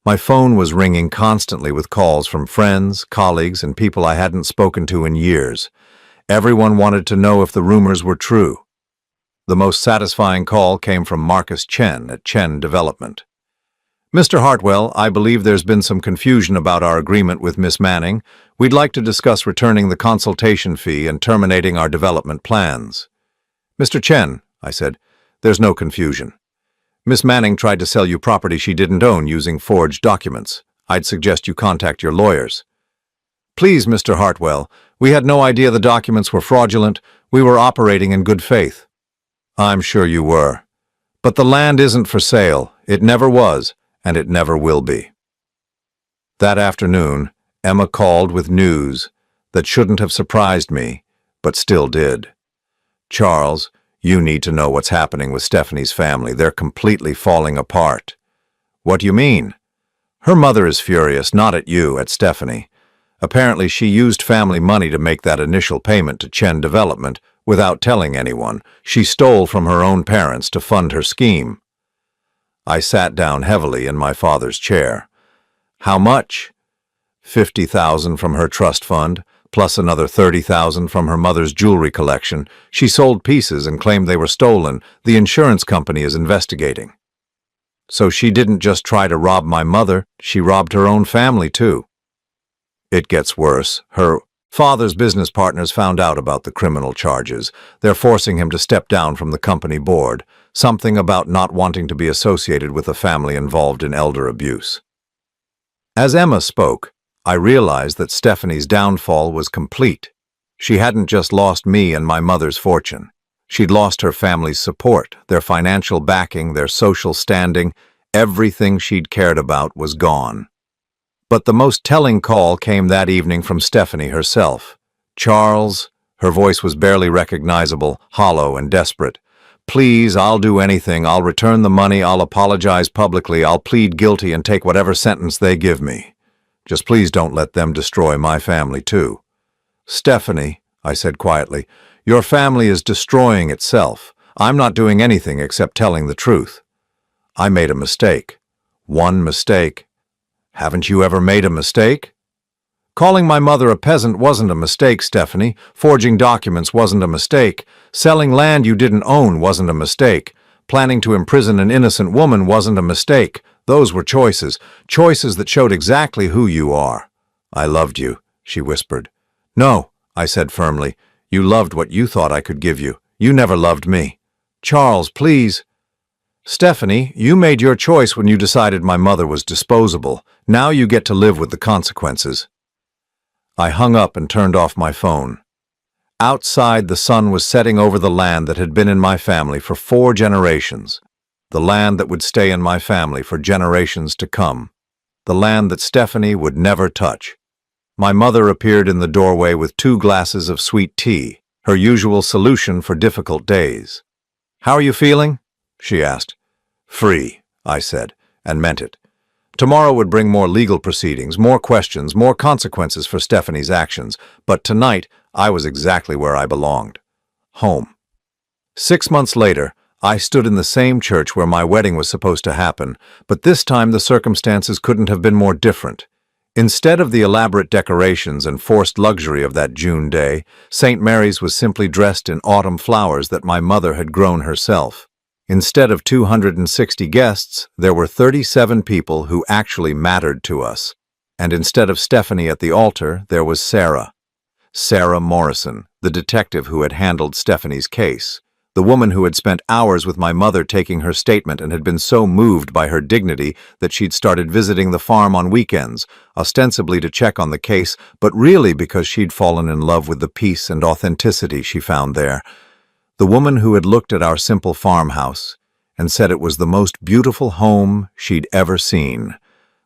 My phone was ringing constantly with calls from friends, colleagues, and people I hadn't spoken to in years. Everyone wanted to know if the rumors were true. The most satisfying call came from Marcus Chen at Chen Development. Mr. Hartwell, I believe there's been some confusion about our agreement with Miss Manning. We'd like to discuss returning the consultation fee and terminating our development plans. Mr. Chen, I said, there's no confusion. Miss Manning tried to sell you property she didn't own using forged documents. I'd suggest you contact your lawyers. Please, Mr. Hartwell, we had no idea the documents were fraudulent. We were operating in good faith. I'm sure you were. But the land isn't for sale. It never was, and it never will be. That afternoon, Emma called with news that shouldn't have surprised me, but still did. Charles, you need to know what's happening with Stephanie's family. They're completely falling apart. What do you mean? Her mother is furious, not at you, at Stephanie. Apparently she used family money to make that initial payment to Chen Development without telling anyone. She stole from her own parents to fund her scheme. I sat down heavily in my father's chair. How much? $50,000 from her trust fund, plus another $30,000 from her mother's jewelry collection. She sold pieces and claimed they were stolen. The insurance company is investigating. So she didn't just try to rob my mother, she robbed her own family too. It gets worse. Her father's business partners found out about the criminal charges. They're forcing him to step down from the company board, something about not wanting to be associated with a family involved in elder abuse. As Emma spoke, I realized that Stephanie's downfall was complete. She hadn't just lost me and my mother's fortune. She'd lost her family's support, their financial backing, their social standing. Everything she'd cared about was gone. But the most telling call came that evening from Stephanie herself. Charles, her voice was barely recognizable, hollow and desperate. Please, I'll do anything. I'll return the money. I'll apologize publicly. I'll plead guilty and take whatever sentence they give me. Just please don't let them destroy my family too. Stephanie, I said quietly, your family is destroying itself. I'm not doing anything except telling the truth. I made a mistake. One mistake. Haven't you ever made a mistake? Calling my mother a peasant wasn't a mistake, Stephanie. Forging documents wasn't a mistake. Selling land you didn't own wasn't a mistake. Planning to imprison an innocent woman wasn't a mistake. Those were choices. Choices that showed exactly who you are. I loved you, she whispered. No, I said firmly. You loved what you thought I could give you. You never loved me. Charles, please. Stephanie, you made your choice when you decided my mother was disposable. Now you get to live with the consequences. I hung up and turned off my phone. Outside, the sun was setting over the land that had been in my family for 4 generations. The land that would stay in my family for generations to come. The land that Stephanie would never touch. My mother appeared in the doorway with 2 glasses of sweet tea, her usual solution for difficult days. "How are you feeling?" she asked. "Free," I said, and meant it. Tomorrow would bring more legal proceedings, more questions, more consequences for Stephanie's actions, but tonight I was exactly where I belonged. Home. 6 months later, I stood in the same church where my wedding was supposed to happen, but this time the circumstances couldn't have been more different. Instead of the elaborate decorations and forced luxury of that June day, St. Mary's was simply dressed in autumn flowers that my mother had grown herself. Instead of 260 guests, there were 37 people who actually mattered to us. And instead of Stephanie at the altar, there was Sarah. Sarah Morrison, the detective who had handled Stephanie's case. The woman who had spent hours with my mother taking her statement and had been so moved by her dignity that she'd started visiting the farm on weekends, ostensibly to check on the case, but really because she'd fallen in love with the peace and authenticity she found there. The woman who had looked at our simple farmhouse and said it was the most beautiful home she'd ever seen.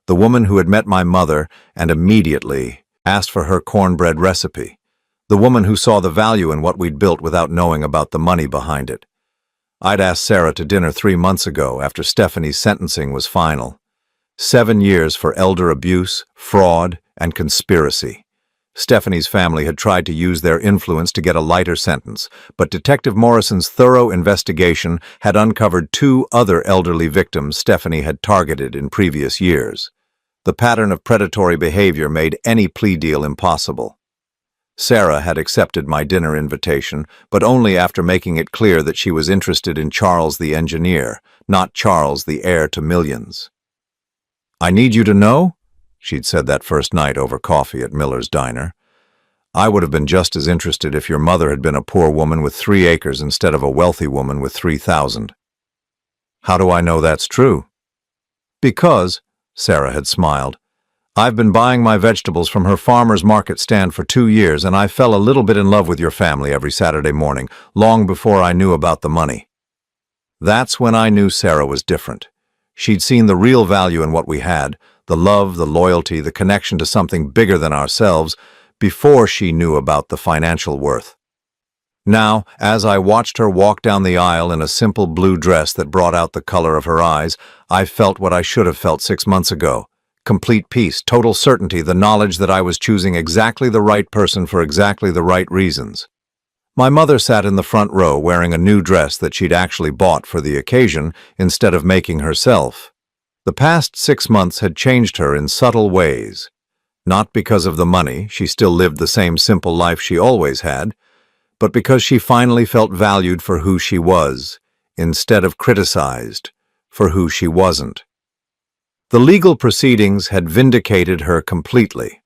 The woman who had met my mother and immediately asked for her cornbread recipe. The woman who saw the value in what we'd built without knowing about the money behind it. I'd asked Sarah to dinner 3 months ago after Stephanie's sentencing was final. 7 years for elder abuse, fraud, and conspiracy. Stephanie's family had tried to use their influence to get a lighter sentence, but Detective Morrison's thorough investigation had uncovered 2 other elderly victims Stephanie had targeted in previous years. The pattern of predatory behavior made any plea deal impossible. Sarah had accepted my dinner invitation, but only after making it clear that she was interested in Charles the engineer, not Charles the heir to millions. "I need you to know," she'd said that first night over coffee at Miller's Diner. "I would have been just as interested if your mother had been a poor woman with 3 acres instead of a wealthy woman with 3,000. "How do I know that's true?" "Because," Sarah had smiled, "I've been buying my vegetables from her farmer's market stand for 2 years, and I fell a little bit in love with your family every Saturday morning, long before I knew about the money." That's when I knew Sarah was different. She'd seen the real value in what we had, the love, the loyalty, the connection to something bigger than ourselves, before she knew about the financial worth. Now, as I watched her walk down the aisle in a simple blue dress that brought out the color of her eyes, I felt what I should have felt 6 months ago. Complete peace, total certainty, the knowledge that I was choosing exactly the right person for exactly the right reasons. My mother sat in the front row wearing a new dress that she'd actually bought for the occasion instead of making herself. The past 6 months had changed her in subtle ways. Not because of the money, she still lived the same simple life she always had, but because she finally felt valued for who she was, instead of criticized for who she wasn't. The legal proceedings had vindicated her completely.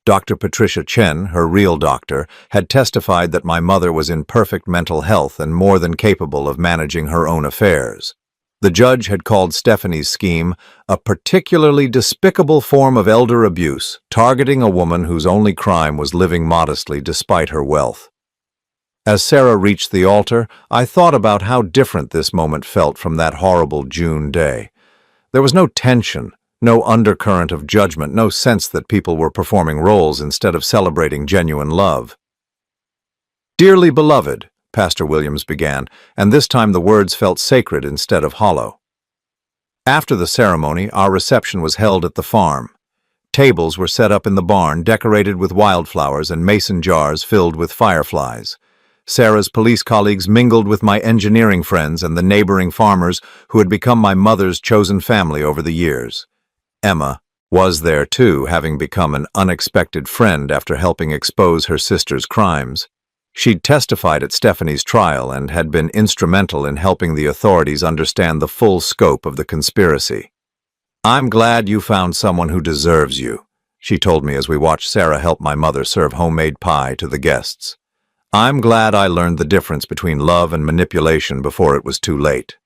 Dr. Patricia Chen, her real doctor, had testified that my mother was in perfect mental health and more than capable of managing her own affairs. The judge had called Stephanie's scheme a particularly despicable form of elder abuse, targeting a woman whose only crime was living modestly despite her wealth. As Sarah reached the altar, I thought about how different this moment felt from that horrible June day. There was no tension, no undercurrent of judgment, no sense that people were performing roles instead of celebrating genuine love. "Dearly beloved," Pastor Williams began, and this time the words felt sacred instead of hollow. After the ceremony, our reception was held at the farm. Tables were set up in the barn, decorated with wildflowers and mason jars filled with fireflies. Sarah's police colleagues mingled with my engineering friends and the neighboring farmers who had become my mother's chosen family over the years. Emma was there too, having become an unexpected friend after helping expose her sister's crimes. She'd testified at Stephanie's trial and had been instrumental in helping the authorities understand the full scope of the conspiracy. "I'm glad you found someone who deserves you," she told me as we watched Sarah help my mother serve homemade pie to the guests. I'm glad I learned the difference between love and manipulation before it was too late.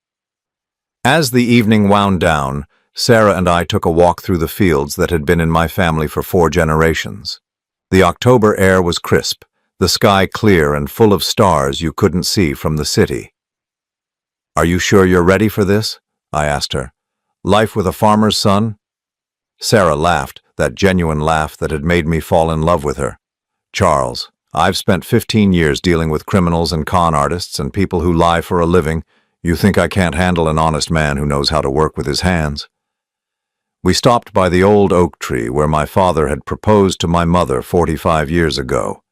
As the evening wound down, Sarah and I took a walk through the fields that had been in my family for 4 generations. The October air was crisp, the sky clear and full of stars you couldn't see from the city. "Are you sure you're ready for this?" I asked her. "Life with a farmer's son?" Sarah laughed, that genuine laugh that had made me fall in love with her. "Charles, I've spent 15 years dealing with criminals and con artists and people who lie for a living. You think I can't handle an honest man who knows how to work with his hands?" We stopped by the old oak tree where my father had proposed to my mother 45 years ago.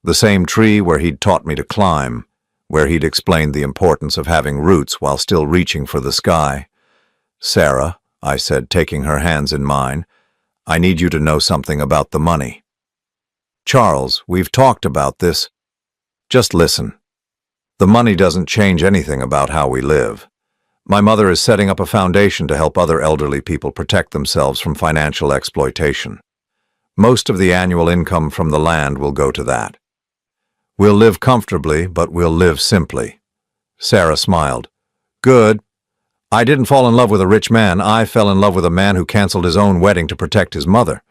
The same tree where he'd taught me to climb, where he'd explained the importance of having roots while still reaching for the sky. "Sarah," I said, taking her hands in mine, "I need you to know something about the money." "Charles, we've talked about this. Just listen. The money doesn't change anything about how we live. My mother is setting up a foundation to help other elderly people protect themselves from financial exploitation. Most of the annual income from the land will go to that. We'll live comfortably, but we'll live simply." Sarah smiled. "Good. I didn't fall in love with a rich man. I fell in love with a man who canceled his own wedding to protect his mother.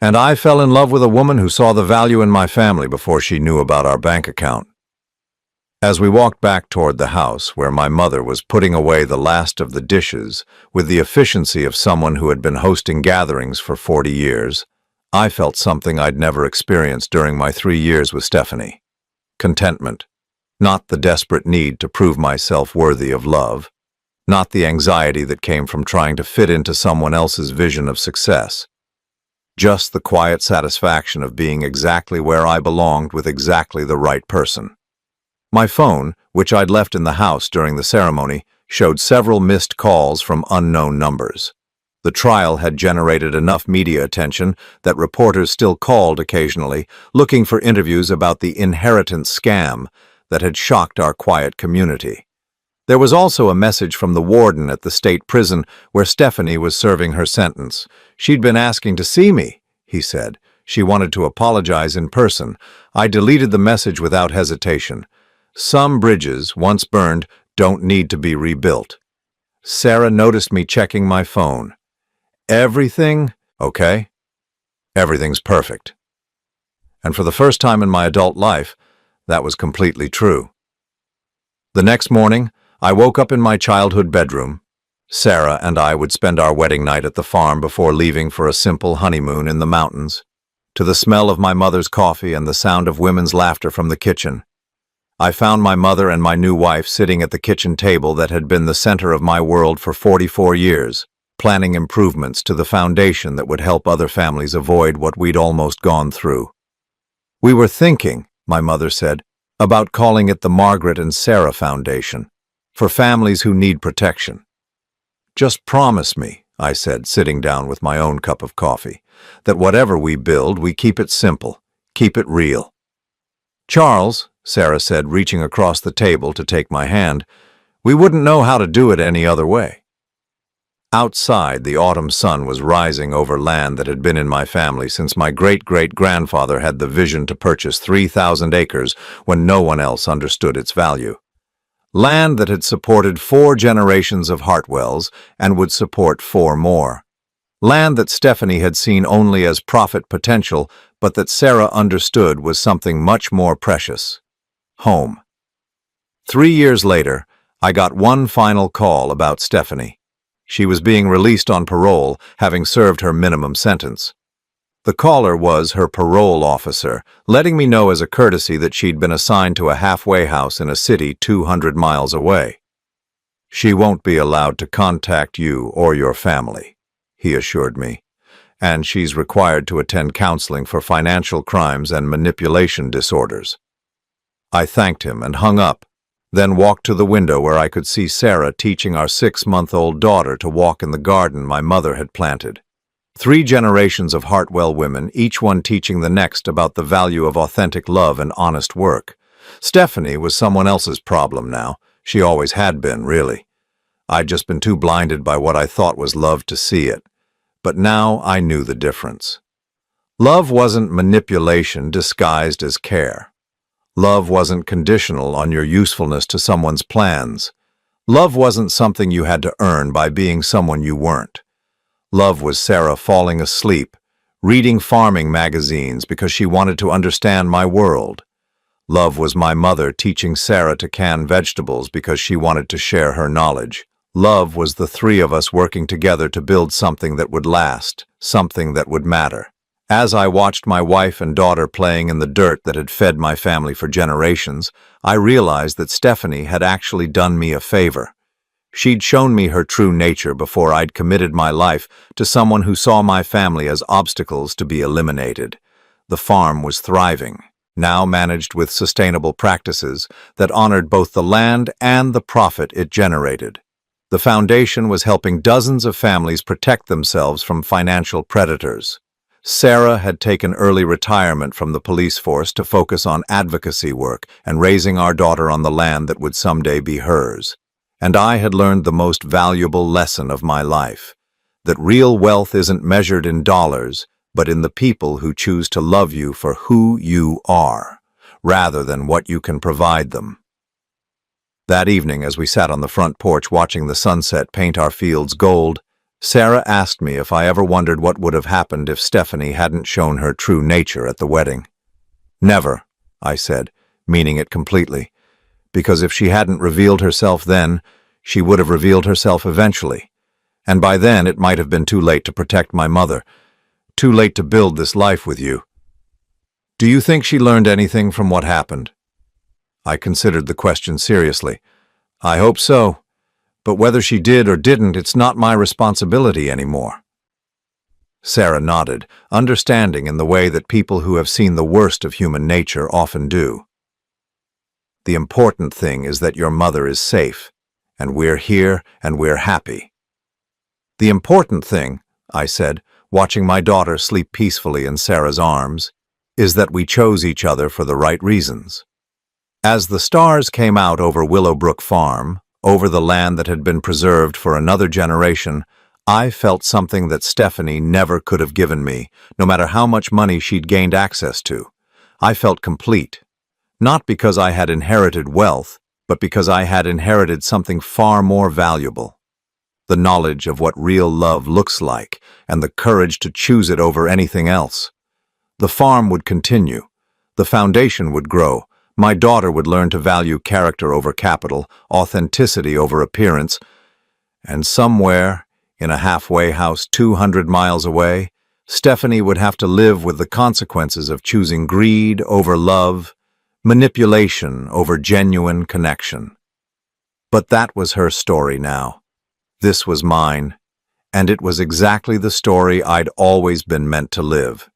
And I fell in love with a woman who saw the value in my family before she knew about our bank account." As we walked back toward the house, where my mother was putting away the last of the dishes with the efficiency of someone who had been hosting gatherings for 40 years, I felt something I'd never experienced during my 3 years with Stephanie. Contentment. Not the desperate need to prove myself worthy of love. Not the anxiety that came from trying to fit into someone else's vision of success. Just the quiet satisfaction of being exactly where I belonged with exactly the right person. My phone, which I'd left in the house during the ceremony, showed several missed calls from unknown numbers. The trial had generated enough media attention that reporters still called occasionally, looking for interviews about the inheritance scam that had shocked our quiet community. There was also a message from the warden at the state prison where Stephanie was serving her sentence. "She'd been asking to see me," he said. "She wanted to apologize in person." I deleted the message without hesitation. Some bridges, once burned, don't need to be rebuilt. Sarah noticed me checking my phone. "Everything okay?" "Everything's perfect." And for the first time in my adult life, that was completely true. The next morning, I woke up in my childhood bedroom. Sarah and I would spend our wedding night at the farm before leaving for a simple honeymoon in the mountains. To the smell of my mother's coffee and the sound of women's laughter from the kitchen, I found my mother and my new wife sitting at the kitchen table that had been the center of my world for 44 years, planning improvements to the foundation that would help other families avoid what we'd almost gone through. "We were thinking," my mother said, "about calling it the Margaret and Sarah Foundation, for families who need protection." "Just promise me," I said, sitting down with my own cup of coffee, "that whatever we build, we keep it simple, keep it real." "Charles," Sarah said, reaching across the table to take my hand, "we wouldn't know how to do it any other way." Outside, the autumn sun was rising over land that had been in my family since my great-great-grandfather had the vision to purchase 3,000 acres when no one else understood its value. Land that had supported 4 generations of Hartwells and would support 4 more. Land that Stephanie had seen only as profit potential, but that Sarah understood was something much more precious. Home. 3 years later, I got one final call about Stephanie. She was being released on parole, having served her minimum sentence. The caller was her parole officer, letting me know as a courtesy that she'd been assigned to a halfway house in a city 200 miles away. "She won't be allowed to contact you or your family," he assured me, "and she's required to attend counseling for financial crimes and manipulation disorders." I thanked him and hung up, then walked to the window where I could see Sarah teaching our 6-month-old daughter to walk in the garden my mother had planted. 3 generations of Hartwell women, each one teaching the next about the value of authentic love and honest work. Stephanie was someone else's problem now. She always had been, really. I'd just been too blinded by what I thought was love to see it. But now I knew the difference. Love wasn't manipulation disguised as care. Love wasn't conditional on your usefulness to someone's plans. Love wasn't something you had to earn by being someone you weren't. Love was Sarah falling asleep, reading farming magazines because she wanted to understand my world. Love was my mother teaching Sarah to can vegetables because she wanted to share her knowledge. Love was the three of us working together to build something that would last, something that would matter. As I watched my wife and daughter playing in the dirt that had fed my family for generations, I realized that Stephanie had actually done me a favor. She'd shown me her true nature before I'd committed my life to someone who saw my family as obstacles to be eliminated. The farm was thriving, now managed with sustainable practices that honored both the land and the profit it generated. The foundation was helping dozens of families protect themselves from financial predators. Sarah had taken early retirement from the police force to focus on advocacy work and raising our daughter on the land that would someday be hers. And I had learned the most valuable lesson of my life, that real wealth isn't measured in dollars, but in the people who choose to love you for who you are, rather than what you can provide them. That evening, as we sat on the front porch watching the sunset paint our fields gold, Sarah asked me if I ever wondered what would have happened if Stephanie hadn't shown her true nature at the wedding. Never, I said, meaning it completely, because if she hadn't revealed herself then, she would have revealed herself eventually, and by then it might have been too late to protect my mother, too late to build this life with you. Do you think she learned anything from what happened? I considered the question seriously. I hope so. But whether she did or didn't, it's not my responsibility anymore. Sarah nodded, understanding in the way that people who have seen the worst of human nature often do. The important thing is that your mother is safe, and we're here and we're happy. The important thing, I said, watching my daughter sleep peacefully in Sarah's arms, is that we chose each other for the right reasons. As the stars came out over Willowbrook Farm, over the land that had been preserved for another generation, I felt something that Stephanie never could have given me, no matter how much money she'd gained access to. I felt complete, not because I had inherited wealth, but because I had inherited something far more valuable. The knowledge of what real love looks like, and the courage to choose it over anything else. The farm would continue, the foundation would grow, my daughter would learn to value character over capital, authenticity over appearance, and somewhere, in a halfway house 200 miles away, Stephanie would have to live with the consequences of choosing greed over love, manipulation over genuine connection. But that was her story now. This was mine, and it was exactly the story I'd always been meant to live.